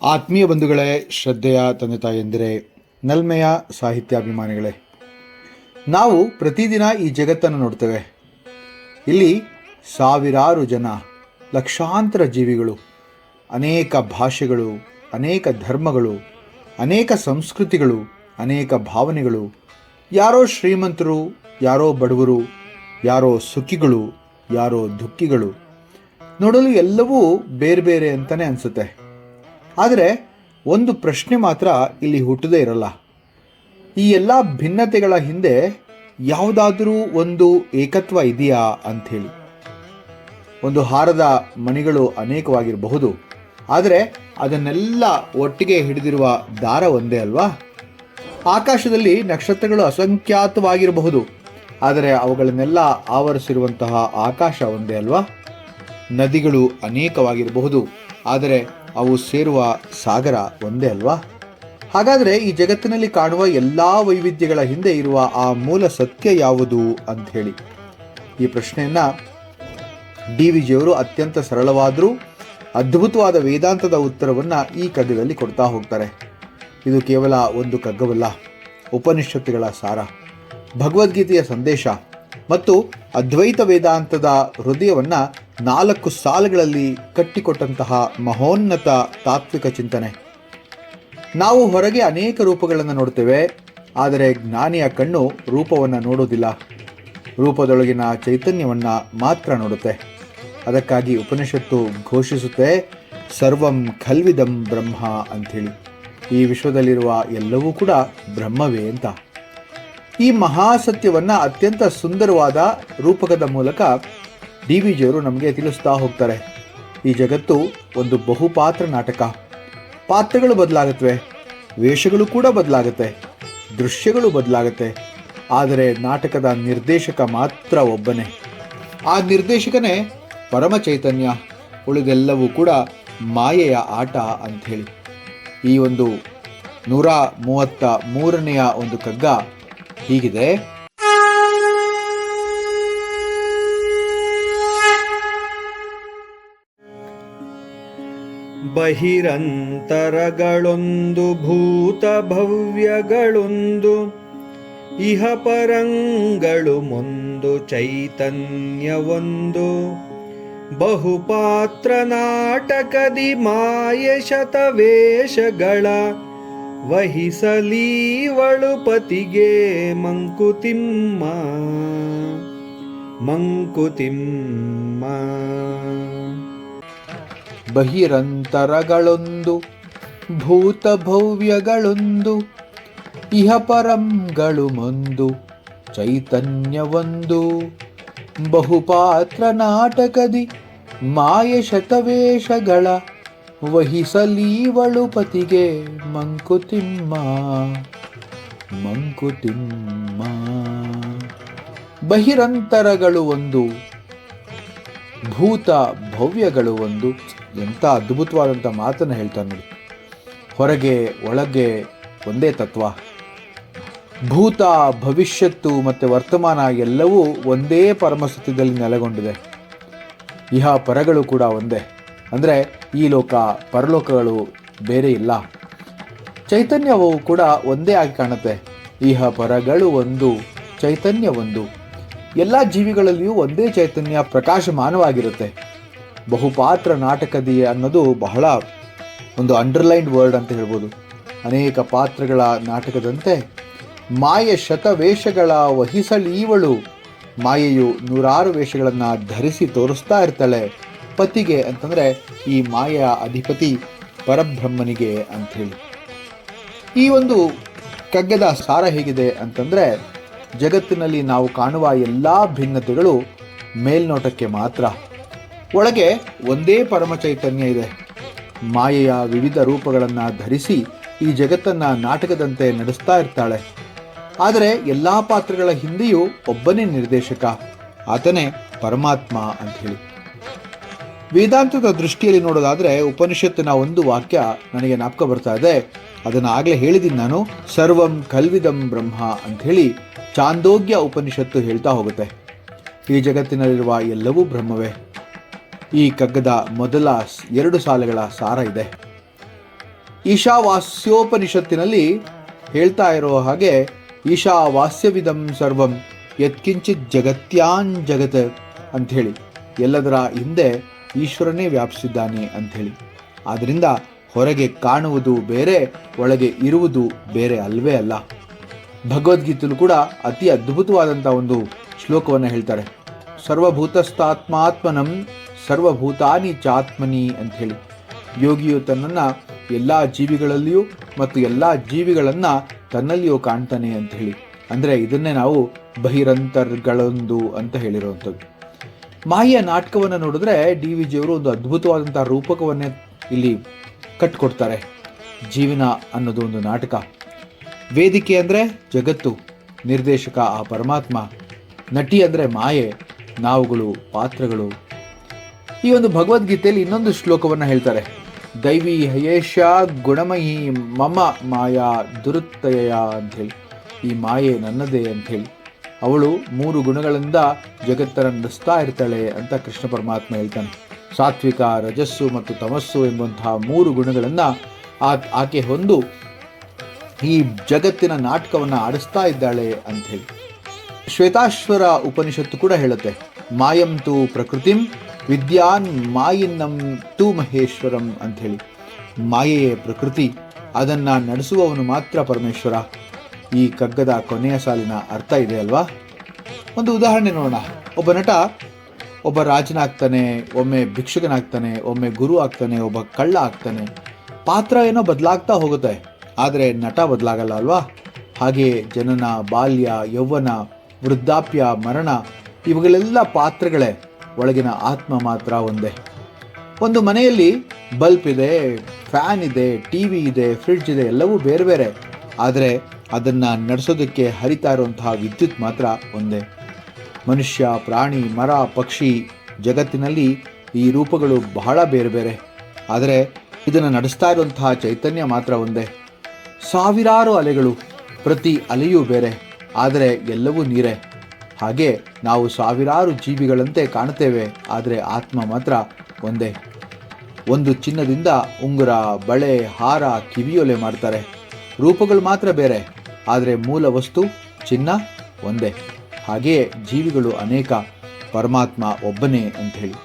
ಆತ್ಮೀಯ ಬಂಧುಗಳೇ, ಶ್ರದ್ಧೆಯ ತಂದೆ ತಾಯಂದಿರೇ, ನಲ್ಮೆಯ ಸಾಹಿತ್ಯಾಭಿಮಾನಿಗಳೇ, ನಾವು ಪ್ರತಿದಿನ ಈ ಜಗತ್ತನ್ನು ನೋಡ್ತೇವೆ. ಇಲ್ಲಿ ಸಾವಿರಾರು ಜನ, ಲಕ್ಷಾಂತರ ಜೀವಿಗಳು, ಅನೇಕ ಭಾಷೆಗಳು, ಅನೇಕ ಧರ್ಮಗಳು, ಅನೇಕ ಸಂಸ್ಕೃತಿಗಳು, ಅನೇಕ ಭಾವನೆಗಳು. ಯಾರೋ ಶ್ರೀಮಂತರು, ಯಾರೋ ಬಡವರು, ಯಾರೋ ಸುಖಿಗಳು, ಯಾರೋ ದುಃಖಿಗಳು. ನೋಡಲು ಎಲ್ಲವೂ ಬೇರೆ ಬೇರೆ ಅಂತಲೇ ಅನಿಸುತ್ತೆ. ಆದರೆ ಒಂದು ಪ್ರಶ್ನೆ ಮಾತ್ರ ಇಲ್ಲಿ ಹುಟ್ಟದೇ ಇರಲ್ಲ. ಈ ಎಲ್ಲ ಭಿನ್ನತೆಗಳ ಹಿಂದೆ ಯಾವುದಾದರೂ ಒಂದು ಏಕತ್ವ ಇದೆಯಾ ಅಂಥೇಳಿ. ಒಂದು ಹಾರದ ಮಣಿಗಳು ಅನೇಕವಾಗಿರಬಹುದು, ಆದರೆ ಅದನ್ನೆಲ್ಲ ಒಟ್ಟಿಗೆ ಹಿಡಿದಿರುವ ದಾರ ಒಂದೇ ಅಲ್ವಾ? ಆಕಾಶದಲ್ಲಿ ನಕ್ಷತ್ರಗಳು ಅಸಂಖ್ಯಾತವಾಗಿರಬಹುದು, ಆದರೆ ಅವುಗಳನ್ನೆಲ್ಲ ಆವರಿಸಿರುವಂತಹ ಆಕಾಶ ಒಂದೇ ಅಲ್ವಾ? ನದಿಗಳು ಅನೇಕವಾಗಿರಬಹುದು, ಆದರೆ ಅವು ಸೇರುವ ಸಾಗರ ಒಂದೇ ಅಲ್ವಾ? ಹಾಗಾದರೆ ಈ ಜಗತ್ತಿನಲ್ಲಿ ಕಾಣುವ ಎಲ್ಲ ವೈವಿಧ್ಯಗಳ ಹಿಂದೆ ಇರುವ ಆ ಮೂಲ ಸತ್ಯ ಯಾವುದು ಅಂಥೇಳಿ ಈ ಪ್ರಶ್ನೆಯನ್ನು ಡಿ.ವಿ.ಜಿಯವರು ಅತ್ಯಂತ ಸರಳವಾದರೂ ಅದ್ಭುತವಾದ ವೇದಾಂತದ ಉತ್ತರವನ್ನು ಈ ಕಗ್ಗದಲ್ಲಿ ಕೊಡ್ತಾ ಹೋಗ್ತಾರೆ. ಇದು ಕೇವಲ ಒಂದು ಕಗ್ಗವಲ್ಲ, ಉಪನಿಷತ್ತುಗಳ ಸಾರ, ಭಗವದ್ಗೀತೆಯ ಸಂದೇಶ ಮತ್ತು ಅದ್ವೈತ ವೇದಾಂತದ ಹೃದಯವನ್ನು 4 ಸಾಲುಗಳಲ್ಲಿ ಕಟ್ಟಿಕೊಟ್ಟಂತಹ ಮಹೋನ್ನತ ತಾತ್ವಿಕ ಚಿಂತನೆ. ನಾವು ಹೊರಗೆ ಅನೇಕ ರೂಪಗಳನ್ನು ನೋಡ್ತೇವೆ, ಆದರೆ ಜ್ಞಾನಿಯ ಕಣ್ಣು ರೂಪವನ್ನು ನೋಡೋದಿಲ್ಲ, ರೂಪದೊಳಗಿನ ಚೈತನ್ಯವನ್ನು ಮಾತ್ರ ನೋಡುತ್ತೆ. ಅದಕ್ಕಾಗಿ ಉಪನಿಷತ್ತು ಘೋಷಿಸುತ್ತೆ, ಸರ್ವಂ ಖಲ್ವಿದಂ ಬ್ರಹ್ಮ ಅಂಥೇಳಿ. ಈ ವಿಶ್ವದಲ್ಲಿರುವ ಎಲ್ಲವೂ ಕೂಡ ಬ್ರಹ್ಮವೇ ಅಂತ. ಈ ಮಹಾಸತ್ಯವನ್ನು ಅತ್ಯಂತ ಸುಂದರವಾದ ರೂಪಕದ ಮೂಲಕ ಡಿ.ವಿ.ಜಿಯವರು ನಮಗೆ ತಿಳಿಸ್ತಾ ಹೋಗ್ತಾರೆ. ಈ ಜಗತ್ತು ಒಂದು ಬಹುಪಾತ್ರ ನಾಟಕ. ಪಾತ್ರಗಳು ಬದಲಾಗುತ್ತವೆ, ವೇಷಗಳು ಕೂಡ ಬದಲಾಗುತ್ತೆ, ದೃಶ್ಯಗಳು ಬದಲಾಗುತ್ತೆ, ಆದರೆ ನಾಟಕದ ನಿರ್ದೇಶಕ ಮಾತ್ರ ಒಬ್ಬನೇ. ಆ ನಿರ್ದೇಶಕನೇ ಪರಮ ಚೈತನ್ಯ. ಉಳಿದೆಲ್ಲವೂ ಕೂಡ ಮಾಯೆಯ ಆಟ ಅಂಥೇಳಿ. ಈ ಒಂದು 133ನೆಯ ಒಂದು ಕಗ್ಗ ಹೀಗಿದೆ. ಬಹಿರಂತರಗಳೊಂದು ಭೂತ ಭವ್ಯಗಳೊಂದು ಇಹ ಪರಂಗಳು ಮುಂದು ಚೈತನ್ಯವೊಂದು ಬಹುಪಾತ್ರ ನಾಟಕದಿ ಮಾಯ ಶತವೇಷಗಳ ವಹಿಸಲೀವಳು ಪತಿಗೆ ಮಂಕುತಿಮ್ಮ ಮಂಕುತಿಮ್ಮ. ಬಹಿರಂತರಗಳೊಂದು ಭೂತ ಭವ್ಯಗಳೊಂದು ಇಹ ಪರಂಗಳು ಮುಂದು ಚೈತನ್ಯವೊಂದು ಬಹುಪಾತ್ರ ನಾಟಕದಿ ಮಾಯ ಶತವೇಷಗಳ ವಹಿಸಲೀವಳು ಪತಿಗೆ ಮಂಕುತಿಮ್ಮ ಮಂಕುತಿಮ್ಮ. ಬಹಿರಂತರಗಳು ಒಂದು, ಭೂತ ಭವ್ಯಗಳು ಒಂದು. ಎಂಥ ಅದ್ಭುತವಾದಂಥ ಮಾತನ್ನು ಹೇಳ್ತಾರೆ ನೋಡಿ. ಹೊರಗೆ ಒಳಗೆ ಒಂದೇ ತತ್ವ. ಭೂತ, ಭವಿಷ್ಯತ್ತು ಮತ್ತು ವರ್ತಮಾನ ಎಲ್ಲವೂ ಒಂದೇ ಪರಮಸತ್ಯದಲ್ಲಿ ನೆಲೆಗೊಂಡಿದೆ. ಇಹ ಪರಗಳು ಕೂಡ ಒಂದೇ, ಅಂದರೆ ಈ ಲೋಕ ಪರಲೋಕಗಳು ಬೇರೆ ಇಲ್ಲ. ಚೈತನ್ಯವು ಕೂಡ ಒಂದೇ ಆಗಿ ಕಾಣುತ್ತೆ. ಇಹ ಪರಗಳು ಒಂದು, ಚೈತನ್ಯ ಒಂದು. ಎಲ್ಲ ಜೀವಿಗಳಲ್ಲಿಯೂ ಒಂದೇ ಚೈತನ್ಯ ಪ್ರಕಾಶಮಾನವಾಗಿರುತ್ತೆ. ಬಹುಪಾತ್ರ ನಾಟಕದಿ ಅನ್ನೋದು ಬಹಳ ಒಂದು ಅಂಡರ್ಲೈನ್ಡ್ ವರ್ಡ್ ಅಂತ ಹೇಳ್ಬೋದು. ಅನೇಕ ಪಾತ್ರಗಳ ನಾಟಕದಂತೆ ಮಾಯೆ ಶತವೇಷಗಳ ವಹಿಸಲೀವಳು. ಮಾಯೆಯು 100 ವೇಷಗಳನ್ನು ಧರಿಸಿ ತೋರಿಸ್ತಾ ಇರ್ತಾಳೆ ಪತಿಗೆ, ಅಂತಂದರೆ ಈ ಮಾಯೆಯ ಅಧಿಪತಿ ಪರಬ್ರಹ್ಮನಿಗೆ ಅಂಥೇಳಿ. ಈ ಒಂದು ಕಗ್ಗದ ಸಾರ ಹೇಗಿದೆ ಅಂತಂದರೆ, ಜಗತ್ತಿನಲ್ಲಿ ನಾವು ಕಾಣುವ ಎಲ್ಲ ಭಿನ್ನತೆಗಳು ಮೇಲ್ನೋಟಕ್ಕೆ ಮಾತ್ರ. ಒಳಗೆ ಒಂದೇ ಪರಮ ಚೈತನ್ಯ ಇದೆ. ಮಾಯೆಯ ವಿವಿಧ ರೂಪಗಳನ್ನು ಧರಿಸಿ ಈ ಜಗತ್ತನ್ನು ನಾಟಕದಂತೆ ನಡೆಸ್ತಾ ಇರ್ತಾಳೆ. ಆದರೆ ಎಲ್ಲ ಪಾತ್ರಗಳ ಹಿಂದೆಯೂ ಒಬ್ಬನೇ ನಿರ್ದೇಶಕ, ಆತನೇ ಪರಮಾತ್ಮ ಅಂಥೇಳಿ. ವೇದಾಂತದ ದೃಷ್ಟಿಯಲ್ಲಿ ನೋಡೋದಾದರೆ ಉಪನಿಷತ್ತಿನ ಒಂದು ವಾಕ್ಯ ನನಗೆ ಜ್ಞಾಪಕ ಬರ್ತಾ ಇದೆ. ಅದನ್ನು ಆಗಲೇ ಹೇಳಿದ್ದೀನಿ ನಾನು. ಸರ್ವಂ ಕಲ್ವಿದಂ ಬ್ರಹ್ಮ ಅಂಥೇಳಿ ಚಾಂದೋಗ್ಯ ಉಪನಿಷತ್ತು ಹೇಳ್ತಾ ಹೋಗುತ್ತೆ. ಈ ಜಗತ್ತಿನಲ್ಲಿರುವ ಎಲ್ಲವೂ ಬ್ರಹ್ಮವೇ. ಈ ಕಗ್ಗದ ಮೊದಲ 2 ಸಾಲುಗಳ ಸಾರ ಇದೆ. ಈಶಾವಾಸ್ಯೋಪನಿಷತ್ತಿನಲ್ಲಿ ಹೇಳ್ತಾ ಇರೋ ಹಾಗೆ ಈಶಾವಾಸ್ಯವಿದಂ ಸರ್ವಂ ಯತ್ಕಿಂಚಿತ್ ಜಗತ್ಯಾನ್ ಜಗತ್ ಅಂಥೇಳಿ, ಎಲ್ಲದರ ಹಿಂದೆ ಈಶ್ವರನೇ ವ್ಯಾಪಿಸಿದ್ದಾನೆ ಅಂಥೇಳಿ. ಆದ್ದರಿಂದ ಹೊರಗೆ ಕಾಣುವುದು ಬೇರೆ, ಒಳಗೆ ಇರುವುದು ಬೇರೆ ಅಲ್ವೇ ಅಲ್ಲ. ಭಗವದ್ಗೀತೆಯಲ್ಲೂ ಕೂಡ ಅತಿ ಅದ್ಭುತವಾದಂಥ ಒಂದು ಶ್ಲೋಕವನ್ನು ಹೇಳ್ತಾರೆ. ಸರ್ವಭೂತಸ್ಥಾತ್ಮಾತ್ಮನಂ ಸರ್ವಭೂತಾನಿ ಚಾತ್ಮನಿ ಅಂಥೇಳಿ. ಯೋಗಿಯು ತನ್ನನ್ನು ಎಲ್ಲ ಜೀವಿಗಳಲ್ಲಿಯೂ ಮತ್ತು ಎಲ್ಲ ಜೀವಿಗಳನ್ನು ತನ್ನಲ್ಲಿಯೂ ಕಾಣ್ತಾನೆ ಅಂಥೇಳಿ. ಅಂದರೆ ಇದನ್ನೇ ನಾವು ಬಹಿರಂತರ್ಗಳೊಂದು ಅಂತ ಹೇಳಿರುವಂಥದ್ದು. ಮಾಯೆಯ ನಾಟಕವನ್ನು ನೋಡಿದ್ರೆ ಡಿ ವಿ ಜಿಯವರು ಒಂದು ಅದ್ಭುತವಾದಂಥ ರೂಪಕವನ್ನೇ ಇಲ್ಲಿ ಕಟ್ಕೊಡ್ತಾರೆ. ಜೀವನ ಅನ್ನೋದು ಒಂದು ನಾಟಕ. ವೇದಿಕೆ ಅಂದರೆ ಜಗತ್ತು, ನಿರ್ದೇಶಕ ಆ ಪರಮಾತ್ಮ, ನಟಿ ಅಂದರೆ ಮಾಯೆ, ನಾವುಗಳು ಪಾತ್ರಗಳು. ಈ ಒಂದು ಭಗವದ್ಗೀತೆಯಲ್ಲಿ ಇನ್ನೊಂದು ಶ್ಲೋಕವನ್ನು ಹೇಳ್ತಾರೆ. ದೈವಿ ಹಯೇಶ ಗುಣಮಯಿ ಮಮ ಮಾಯಾ ದುರುತ್ತಯ ಅಂಥೇಳಿ. ಈ ಮಾಯೆ ನನ್ನದೇ ಅಂಥೇಳಿ. ಅವಳು 3 ಗುಣಗಳಿಂದ ಜಗತ್ತನ್ನು ನಡೆಸ್ತಾ ಇರ್ತಾಳೆ ಅಂತ ಕೃಷ್ಣ ಪರಮಾತ್ಮ ಹೇಳ್ತಾನೆ. ಸಾತ್ವಿಕ, ರಜಸ್ಸು ಮತ್ತು ತಮಸ್ಸು ಎಂಬಂತಹ 3 ಗುಣಗಳನ್ನು ಆಕೆ ಹೊಂದು ಈ ಜಗತ್ತಿನ ನಾಟಕವನ್ನು ಆಡಿಸ್ತಾ ಇದ್ದಾಳೆ ಅಂಥೇಳಿ. ಶ್ವೇತಾಶ್ವರ ಉಪನಿಷತ್ತು ಕೂಡ ಹೇಳುತ್ತೆ, ಮಾಯಂ ತು ಪ್ರಕೃತಿಂ ವಿದ್ಯಾನ್ ಮಾಯಿನ್ನಂ ತು ಮಹೇಶ್ವರಂ ಅಂಥೇಳಿ. ಮಾಯೆಯೇ ಪ್ರಕೃತಿ, ಅದನ್ನು ನಡೆಸುವವನು ಮಾತ್ರ ಪರಮೇಶ್ವರ. ಈ ಕಗ್ಗದ ಕೊನೆಯ ಸಾಲಿನ ಅರ್ಥ ಇದೆ ಅಲ್ವಾ? ಒಂದು ಉದಾಹರಣೆ ನೋಡೋಣ. ಒಬ್ಬ ನಟ ಒಬ್ಬ ರಾಜನಾಗ್ತಾನೆ, ಒಮ್ಮೆ ಭಿಕ್ಷುಕನಾಗ್ತಾನೆ, ಒಮ್ಮೆ ಗುರು ಆಗ್ತಾನೆ, ಒಬ್ಬ ಕಳ್ಳ ಆಗ್ತಾನೆ. ಪಾತ್ರ ಏನೋ ಬದಲಾಗ್ತಾ ಹೋಗುತ್ತೆ, ಆದರೆ ನಟ ಬದಲಾಗಲ್ಲ ಅಲ್ವಾ? ಹಾಗೆ ಜನನ, ಬಾಲ್ಯ, ಯೌವನ, ವೃದ್ಧಾಪ್ಯ, ಮರಣ ಇವುಗಳೆಲ್ಲ ಪಾತ್ರಗಳೇ, ಒಳಗಿನ ಆತ್ಮ ಮಾತ್ರ ಒಂದೇ. ಒಂದು ಮನೆಯಲ್ಲಿ ಬಲ್ಬ್ ಇದೆ, ಫ್ಯಾನ್ ಇದೆ, ಟಿ ವಿ ಇದೆ, ಫ್ರಿಡ್ಜ್ ಇದೆ, ಎಲ್ಲವೂ ಬೇರೆ ಬೇರೆ. ಆದರೆ ಅದನ್ನು ನಡೆಸೋದಕ್ಕೆ ಹರಿತಾ ಇರುವಂತಹ ವಿದ್ಯುತ್ ಮಾತ್ರ ಒಂದೇ. ಮನುಷ್ಯ, ಪ್ರಾಣಿ, ಮರ, ಪಕ್ಷಿ ಜಗತ್ತಿನಲ್ಲಿ ಈ ರೂಪಗಳು ಬಹಳ ಬೇರೆ ಬೇರೆ, ಆದರೆ ಇದನ್ನು ನಡೆಸ್ತಾ ಇರುವಂತಹ ಚೈತನ್ಯ ಮಾತ್ರ ಒಂದೇ. ಸಾವಿರಾರು ಅಲೆಗಳು, ಪ್ರತಿ ಅಲೆಯೂ ಬೇರೆ, ಆದರೆ ಎಲ್ಲವೂ ನೀರೇ. ಹಾಗೆ ನಾವು ಸಾವಿರಾರು ಜೀವಿಗಳಂತೆ ಕಾಣುತ್ತೇವೆ, ಆದರೆ ಆತ್ಮ ಮಾತ್ರ ಒಂದೇ. ಒಂದು ಚಿನ್ನದಿಂದ ಉಂಗುರ, ಬಳೆ, ಹಾರ, ಕಿವಿಯೊಲೆ ಮಾಡ್ತಾರೆ. ರೂಪಗಳು ಮಾತ್ರ ಬೇರೆ, ಆದರೆ ಮೂಲ ವಸ್ತು ಚಿನ್ನ ಒಂದೇ. ಹಾಗೆಯೇ ಜೀವಿಗಳು ಅನೇಕ, ಪರಮಾತ್ಮ ಒಬ್ಬನೇ ಅಂಥೇಳಿ.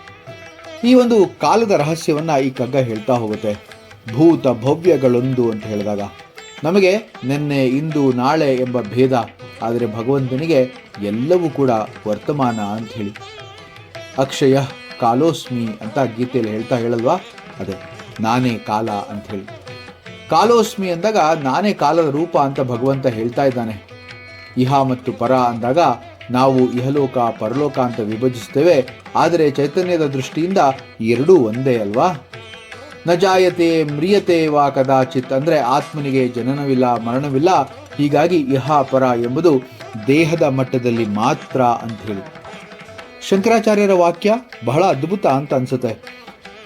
ಈ ಒಂದು ಕಾಲದ ರಹಸ್ಯವನ್ನು ಈ ಕಗ್ಗ ಹೇಳ್ತಾ ಹೋಗುತ್ತೆ. ಭೂತ ಭವ್ಯಗಳೊಂದು ಅಂತ ಹೇಳಿದಾಗ ನಮಗೆ ನಿನ್ನೆ, ಇಂದು, ನಾಳೆ ಎಂಬ ಭೇದ, ಆದರೆ ಭಗವಂತನಿಗೆ ಎಲ್ಲವೂ ಕೂಡ ವರ್ತಮಾನ ಅಂಥೇಳಿ. ಅಕ್ಷಯ ಕಾಲೋಸ್ಮಿ ಅಂತ ಗೀತೆಯಲ್ಲಿ ಹೇಳಲ್ವಾ? ಅದೇ ನಾನೇ ಕಾಲ ಅಂಥೇಳಿ. ಕಾಲೋಸ್ಮಿ ಅಂದಾಗ ನಾನೇ ಕಾಲದ ರೂಪ ಅಂತ ಭಗವಂತ ಹೇಳ್ತಾ ಇದ್ದಾನೆ. ಇಹ ಮತ್ತು ಪರ ಅಂದಾಗ ನಾವು ಇಹಲೋಕ ಪರಲೋಕ ಅಂತ ವಿಭಜಿಸ್ತೇವೆ, ಆದರೆ ಚೈತನ್ಯದ ದೃಷ್ಟಿಯಿಂದ ಎರಡೂ ಒಂದೇ ಅಲ್ವಾ? ನ ಜಾಯತೆ ಮ್ರಿಯತೆ ವಾ ಕದಾಚಿತ್ ಅಂದರೆ ಆತ್ಮನಿಗೆ ಜನನವಿಲ್ಲ, ಮರಣವಿಲ್ಲ. ಹೀಗಾಗಿ ಇಹ ಪರ ಎಂಬುದು ದೇಹದ ಮಟ್ಟದಲ್ಲಿ ಮಾತ್ರ ಅಂಥೇಳಿ. ಶಂಕರಾಚಾರ್ಯರ ವಾಕ್ಯ ಬಹಳ ಅದ್ಭುತ ಅಂತ ಅನ್ಸುತ್ತೆ.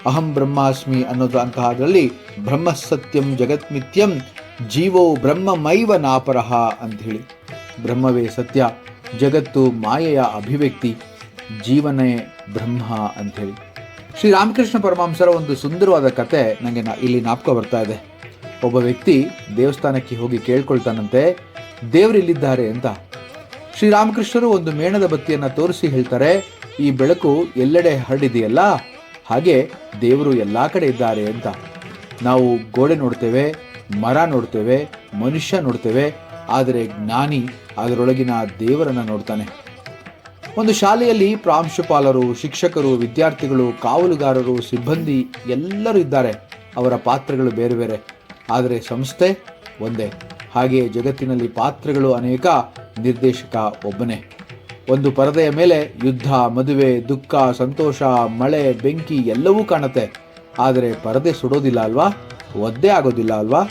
ಅಹಂ ಬ್ರಹ್ಮಾಸ್ಮಿ ಅನ್ನೋದು ಅಂತಹದ್ರಲ್ಲಿ ಬ್ರಹ್ಮ ಸತ್ಯಂ ಜಗತ್ಮಿತ್ಯಂ ಜೀವೋ ಬ್ರಹ್ಮಮೈವ ನಾಪರಹ ಅಂಥೇಳಿ. ಬ್ರಹ್ಮವೇ ಸತ್ಯ, ಜಗತ್ತು ಮಾಯೆಯ ಅಭಿವ್ಯಕ್ತಿ, ಜೀವನೇ ಬ್ರಹ್ಮ ಅಂಥೇಳಿ. ಶ್ರೀರಾಮಕೃಷ್ಣ ಪರಮಹಂಸರ ಒಂದು ಸುಂದರವಾದ ಕತೆ ನನಗೆ ಇಲ್ಲಿ ಜ್ಞಾಪಕ ಬರ್ತಾ ಇದೆ. ಒಬ್ಬ ವ್ಯಕ್ತಿ ದೇವಸ್ಥಾನಕ್ಕೆ ಹೋಗಿ ಕೇಳ್ಕೊಳ್ತಾನಂತೆ, ದೇವರಿಲ್ಲಿದ್ದಾರೆ ಅಂತ. ಶ್ರೀರಾಮಕೃಷ್ಣರು ಒಂದು ಮೇಣದ ಬತ್ತಿಯನ್ನು ತೋರಿಸಿ ಹೇಳ್ತಾರೆ, ಈ ಬೆಳಕು ಎಲ್ಲೆಡೆ ಹರಡಿದೆಯಲ್ಲ, ಹಾಗೆ ದೇವರು ಎಲ್ಲ ಕಡೆ ಇದ್ದಾರೆ ಅಂತ. ನಾವು ಗೋಡೆ ನೋಡ್ತೇವೆ, ಮರ ನೋಡ್ತೇವೆ, ಮನುಷ್ಯ ನೋಡ್ತೇವೆ, ಆದರೆ ಜ್ಞಾನಿ ಅದರೊಳಗಿನ ದೇವರನ್ನು ನೋಡ್ತಾನೆ. ಒಂದು ಶಾಲೆಯಲ್ಲಿ ಪ್ರಾಂಶುಪಾಲರು, ಶಿಕ್ಷಕರು, ವಿದ್ಯಾರ್ಥಿಗಳು, ಕಾವಲುಗಾರರು, ಸಿಬ್ಬಂದಿ ಎಲ್ಲರೂ ಇದ್ದಾರೆ. ಅವರ ಪಾತ್ರಗಳು ಬೇರೆ ಬೇರೆ, ಆದರೆ ಸಂಸ್ಥೆ ಒಂದೇ. ಹಾಗೆಯೇ ಜಗತ್ತಿನಲ್ಲಿ ಪಾತ್ರಗಳು ಅನೇಕ, ನಿರ್ದೇಶಕ ಒಬ್ಬನೇ. ಒಂದು ಪರದೆಯ ಮೇಲೆ ಯುದ್ಧ, ಮದುವೆ, ದುಃಖ, ಸಂತೋಷ, ಮಳೆ, ಬೆಂಕಿ ಎಲ್ಲವೂ ಕಾಣುತ್ತೆ, ಆದರೆ ಪರದೆ ಸುಡೋದಿಲ್ಲ ಅಲ್ವಾ? ಒದ್ದೆ ಆಗೋದಿಲ್ಲ ಅಲ್ವಾ?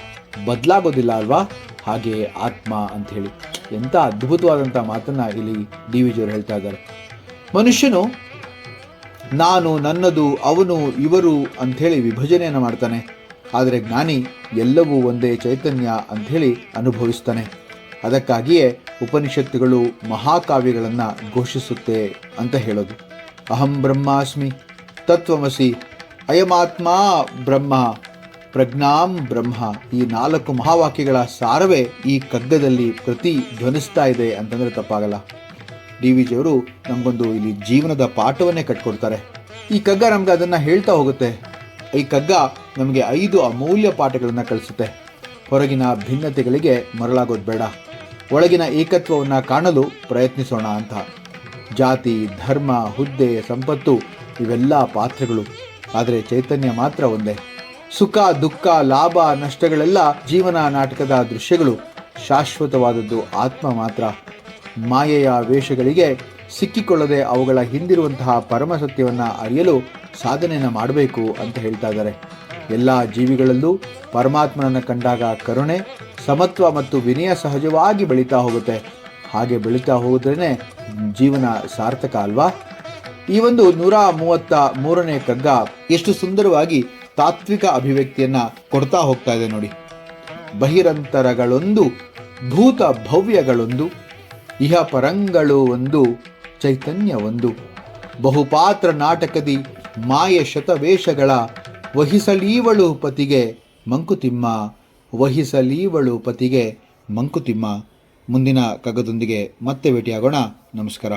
ಬದಲಾಗೋದಿಲ್ಲ ಅಲ್ವಾ? ಹಾಗೆಯೇ ಆತ್ಮ ಅಂಥೇಳಿ. ಎಂಥ ಅದ್ಭುತವಾದಂಥ ಮಾತನ್ನು ಇಲ್ಲಿ ಡಿ ವಿ ಜಿಯವರು ಹೇಳ್ತಾ ಇದ್ದಾರೆ. ಮನುಷ್ಯನು ನಾನು, ನನ್ನದು, ಅವನು, ಇವರು ಅಂಥೇಳಿ ವಿಭಜನೆಯನ್ನು ಮಾಡ್ತಾನೆ, ಆದರೆ ಜ್ಞಾನಿ ಎಲ್ಲವೂ ಒಂದೇ ಚೈತನ್ಯ ಅಂಥೇಳಿ ಅನುಭವಿಸ್ತಾನೆ. ಅದಕ್ಕಾಗಿಯೇ ಉಪನಿಷತ್ತುಗಳು ಮಹಾಕಾವ್ಯಗಳನ್ನು ಘೋಷಿಸುತ್ತೆ ಅಂತ ಹೇಳೋದು. ಅಹಂ ಬ್ರಹ್ಮಾಸ್ಮಿ ತತ್ವಮಸಿ ಅಯಮಾತ್ಮ ಬ್ರಹ್ಮ ಪ್ರಜ್ಞಾಂ ಬ್ರಹ್ಮ, ಈ 4 ಮಹಾವಾಕ್ಯಗಳ ಸಾರವೇ ಈ ಕಗ್ಗದಲ್ಲಿ ಪ್ರತಿಧ್ವನಿಸ್ತಾ ಇದೆ ಅಂತಂದರೆ ತಪ್ಪಾಗಲ್ಲ. ಡಿ ವಿ ಜಿಯವರು ನಮಗೊಂದು ಇಲ್ಲಿ ಜೀವನದ ಪಾಠವನ್ನೇ ಕಟ್ಕೊಡ್ತಾರೆ. ಈ ಕಗ್ಗ ನಮ್ಗೆ ಅದನ್ನು ಹೇಳ್ತಾ ಹೋಗುತ್ತೆ. ಈ ಕಗ್ಗ ನಮಗೆ 5 ಅಮೂಲ್ಯ ಪಾಠಗಳನ್ನು ಕಲಿಸುತ್ತೆ. ಹೊರಗಿನ ಭಿನ್ನತೆಗಳಿಗೆ ಮರಳಾಗೋದು ಬೇಡ, ಒಳಗಿನ ಏಕತ್ವವನ್ನು ಕಾಣಲು ಪ್ರಯತ್ನಿಸೋಣ ಅಂತ. ಜಾತಿ, ಧರ್ಮ, ಹುದ್ದೆ, ಸಂಪತ್ತು ಇವೆಲ್ಲ ಪಾತ್ರಗಳು, ಆದರೆ ಚೈತನ್ಯ ಮಾತ್ರ ಒಂದೇ. ಸುಖ, ದುಃಖ, ಲಾಭ, ನಷ್ಟಗಳೆಲ್ಲ ಜೀವನ ನಾಟಕದ ದೃಶ್ಯಗಳು. ಶಾಶ್ವತವಾದದ್ದು ಆತ್ಮ ಮಾತ್ರ. ಮಾಯೆಯ ವೇಷಗಳಿಗೆ ಸಿಕ್ಕಿಕೊಳ್ಳದೆ ಅವುಗಳ ಹಿಂದಿರುವಂತಹ ಪರಮಸತ್ಯವನ್ನು ಅರಿಯಲು ಸಾಧನೆಯನ್ನು ಮಾಡಬೇಕು ಅಂತ ಹೇಳ್ತಾ ಇದ್ದಾರೆ. ಎಲ್ಲ ಜೀವಿಗಳಲ್ಲೂ ಪರಮಾತ್ಮನನ್ನು ಕಂಡಾಗ ಕರುಣೆ, ಸಮತ್ವ ಮತ್ತು ವಿನಯ ಸಹಜವಾಗಿ ಬೆಳೀತಾ ಹೋಗುತ್ತೆ. ಹಾಗೆ ಬೆಳೀತಾ ಹೋದ್ರೇ ಜೀವನ ಸಾರ್ಥಕ ಅಲ್ವಾ? ಈ ಒಂದು 133ನೇ ಕಗ್ಗ ಎಷ್ಟು ಸುಂದರವಾಗಿ ತಾತ್ವಿಕ ಅಭಿವ್ಯಕ್ತಿಯನ್ನು ಕೊಡ್ತಾ ಹೋಗ್ತಾ ಇದೆ ನೋಡಿ. ಬಹಿರಂತರಗಳೊಂದು, ಭೂತ ಭವ್ಯಗಳೊಂದು, ಇಹ ಪರಂಗಳು ಒಂದು, ಚೈತನ್ಯ ಒಂದು. ಬಹುಪಾತ್ರ ನಾಟಕದಿ ಮಾಯ ಶತವೇಷಗಳ, ವಹಿಸಲೀವಳು ಪತಿಗೆ ಮಂಕುತಿಮ್ಮ, ವಹಿಸಲೀವಳು ಪತಿಗೆ ಮಂಕುತಿಮ್ಮ. ಮುಂದಿನ ಕಗ್ಗದೊಂದಿಗೆ ಮತ್ತೆ ಭೇಟಿಯಾಗೋಣ. ನಮಸ್ಕಾರ.